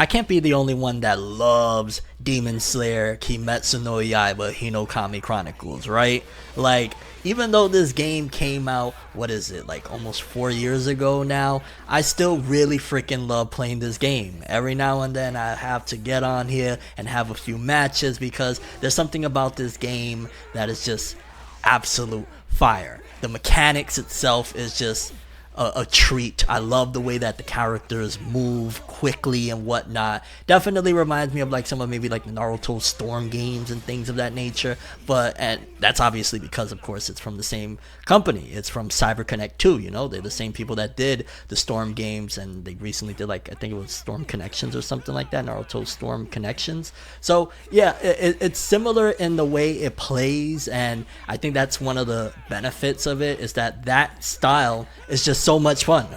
I can't be the only one that loves Demon Slayer Kimetsu no Yaiba Hinokami Chronicles, right? Like, even though this game came out, what is it, like almost 4 years ago now, I still really freaking love playing this game. Every now and then I have to get on here and have a few matches because there's something about this game that is just absolute fire. The mechanics itself is just a treat. I love the way that the characters move quickly and whatnot. Definitely reminds me of like some of maybe like the Naruto Storm games and things of that nature. And that's obviously because, of course, it's from the same company. It's from CyberConnect 2. You know, they're the same people that did the Storm games, and they recently did like I think it was Storm Connections or something like that. Naruto Storm Connections. So yeah, it's similar in the way it plays, and I think that's one of the benefits of it is that style is just so much fun.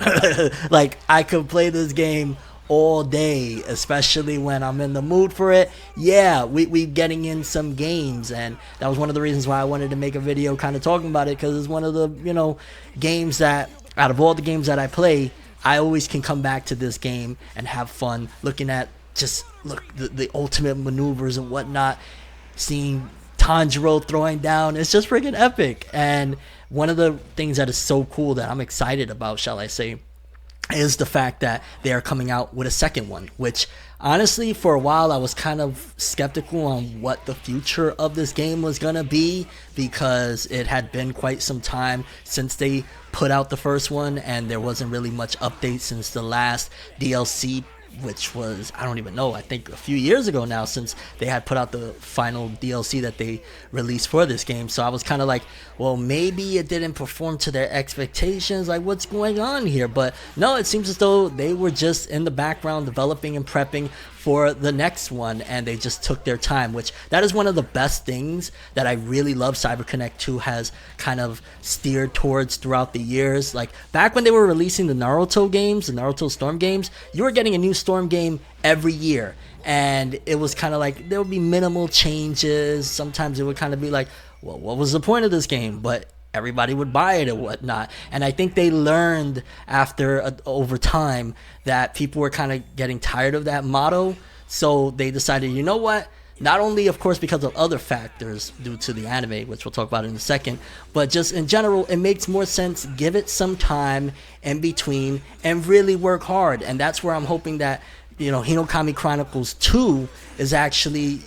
Like, I could play this game all day, especially when I'm in the mood for it. Yeah, we getting in some games, and that was one of the reasons why I wanted to make a video kind of talking about it, because it's one of the, games that, out of all the games that I play, I always can come back to this game and have fun looking at the ultimate maneuvers and whatnot, seeing Tanjiro throwing down. It's just freaking epic. And one of the things that is so cool that I'm excited about, shall I say, is the fact that they are coming out with a second one, which honestly, for a while, I was kind of skeptical on what the future of this game was going to be, because it had been quite some time since they put out the first one, and there wasn't really much update since the last DLC, which was, I don't even know, I think a few years ago now, since they had put out the final DLC that they released for this game. So I was kind of like, well, maybe it didn't perform to their expectations, like what's going on here? But no, it seems as though they were just in the background developing and prepping for the next one, and they just took their time, which that is one of the best things that I really love CyberConnect 2 has kind of steered towards throughout the years. Like, back when they were releasing the Naruto games, the Naruto Storm games, you were getting a new Storm game every year, and it was kind of like there would be minimal changes. Sometimes it would kind of be like, well, what was the point of this game? But everybody would buy it and whatnot. And I think they learned over time that people were kind of getting tired of that motto. So they decided, you know what? Not only, of course, because of other factors due to the anime, which we'll talk about in a second, but just in general, it makes more sense. Give it some time in between and really work hard. And that's where I'm hoping that, Hinokami Chronicles 2 is actually,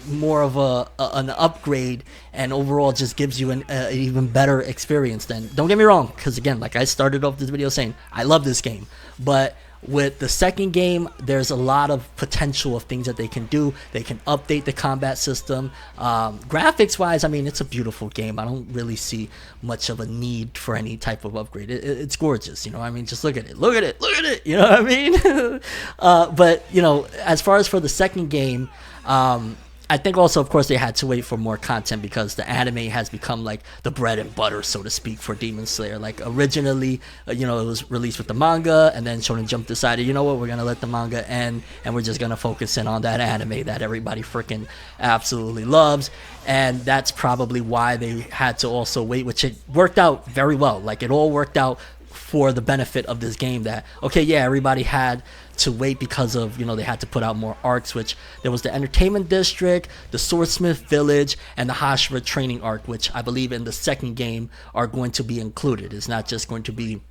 more of an upgrade, and overall just gives you an even better experience. Then don't get me wrong, because again, like I started off this video saying, I love this game, but with the second game, there's a lot of potential of things that they can do. They can update the combat system. Graphics wise, I mean, it's a beautiful game. I don't really see much of a need for any type of upgrade. It's gorgeous, I mean, just look at it, you know what I mean? But as far as for the second game, I think also, of course, they had to wait for more content, because the anime has become like the bread and butter, so to speak, for Demon Slayer. Like, originally, it was released with the manga, and then Shonen Jump decided, you know what, we're going to let the manga end, and we're just going to focus in on that anime that everybody freaking absolutely loves. And that's probably why they had to also wait, which it worked out very well. Like, it all worked out for the benefit of this game, that, okay, yeah, everybody had to wait because of, they had to put out more arcs, which there was the Entertainment District, the Swordsmith Village, and the Hashira Training arc, which I believe in the second game are going to be included. It's not just going to be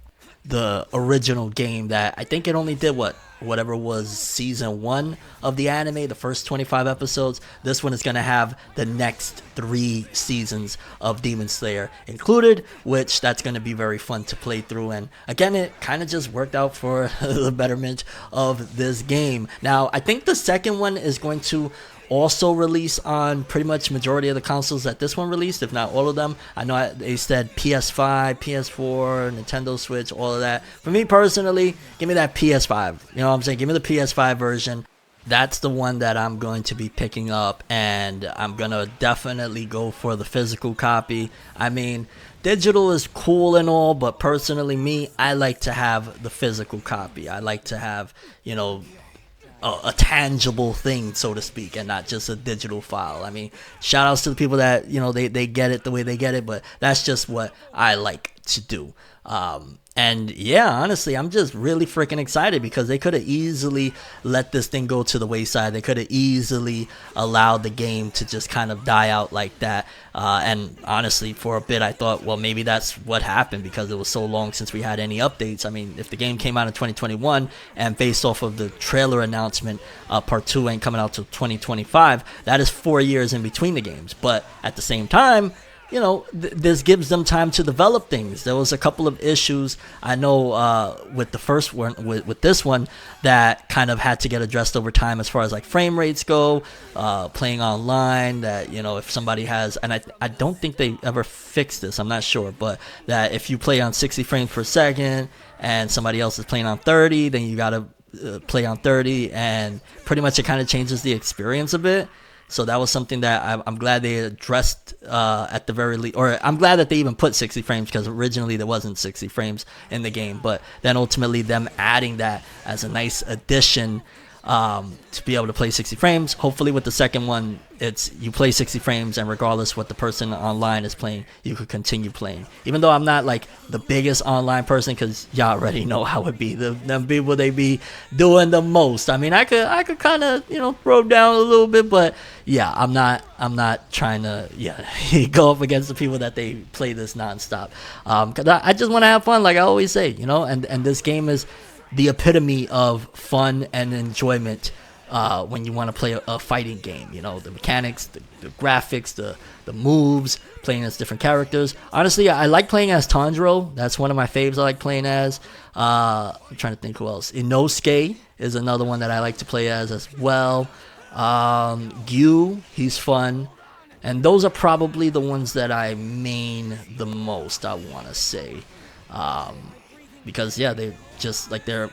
the original game that I think it only did whatever was season 1 of the anime, the first 25 episodes. This one is going to have the next 3 seasons of Demon Slayer included, which that's going to be very fun to play through. And again, it kind of just worked out for the betterment of this game. Now, I think the second one is going to also release on pretty much majority of the consoles that this one released, if not all of them. I know they said PS5, PS4, Nintendo Switch, all of that. For me personally, give me that PS5. You know what I'm saying? Give me the PS5 version. That's the one that I'm going to be picking up, and I'm going to definitely go for the physical copy. I mean, digital is cool and all, but personally, I like to have the physical copy. I like to have, a tangible thing, so to speak, and not just a digital file. I mean, shout outs to the people that, they get it the way they get it, but that's just what I like to do. And yeah, honestly, I'm just really freaking excited because they could have easily let this thing go to the wayside. They could have easily allowed the game to just kind of die out like that. And honestly, for a bit, I thought, well, maybe that's what happened because it was so long since we had any updates. I mean, if the game came out in 2021 and based off of the trailer announcement, Part 2 ain't coming out till 2025, that is 4 years in between the games. But at the same time, this gives them time to develop things. There was a couple of issues I know with the first one, with this one, that kind of had to get addressed over time as far as like frame rates go, playing online. That if somebody has, and I don't think they ever fixed this. I'm not sure, but that if you play on 60 frames per second and somebody else is playing on 30, then you gotta play on 30, and pretty much it kind of changes the experience a bit. So that was something that I'm glad they addressed at the very least, or I'm glad that they even put 60 frames because originally there wasn't 60 frames in the game. But then ultimately them adding that as a nice addition to be able to play 60 frames. Hopefully with the second one, it's you play 60 frames and regardless what the person online is playing, you could continue playing. Even though I'm not like the biggest online person, because y'all already know how it be. Them people, they be doing the most. I mean, I could kind of throw down a little bit, but yeah, I'm not trying to go up against the people that they play this nonstop. Cause I just want to have fun, like I always say, and this game is the epitome of fun and enjoyment when you want to play a fighting game. The mechanics, the graphics, the moves, playing as different characters. Honestly, I like playing as Tanjiro. That's one of my faves I like playing as. I'm trying to think who else. Inosuke is another one that I like to play as well. Gyu, he's fun. And those are probably the ones that I main the most, I want to say. Because yeah, they just like they're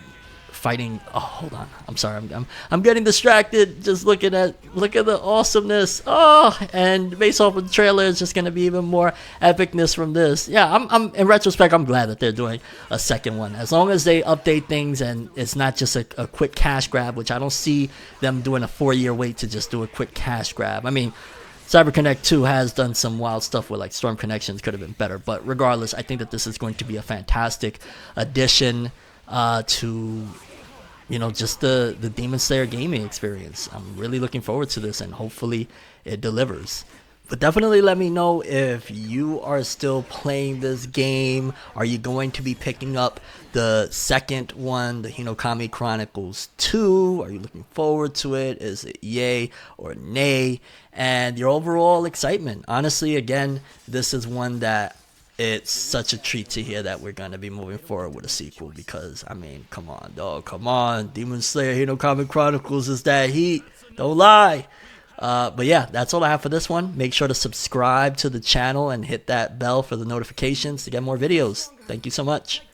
fighting. Oh, hold on, I'm sorry, I'm getting distracted just look at the awesomeness. Oh, and based off of the trailer, it's just gonna be even more epicness from this. Yeah, I'm in retrospect, I'm glad that they're doing a second one, as long as they update things and it's not just a quick cash grab, which I don't see them doing a 4-year wait to just do a quick cash grab. I mean, CyberConnect 2 has done some wild stuff with like Storm Connections, could have been better, but regardless, I think that this is going to be a fantastic addition to just the Demon Slayer gaming experience. I'm really looking forward to this, and hopefully it delivers. But definitely let me know if you are still playing this game. Are you going to be picking up the second one, the Hinokami Chronicles 2? Are you looking forward to it? Is it yay or nay? And your overall excitement. Honestly, again, this is one that it's such a treat to hear that we're going to be moving forward with a sequel, because, I mean, come on, dog. Come on. Demon Slayer Hinokami Chronicles is that heat. Don't lie. But yeah, that's all I have for this one. Make sure to subscribe to the channel and hit that bell for the notifications to get more videos. Thank you so much.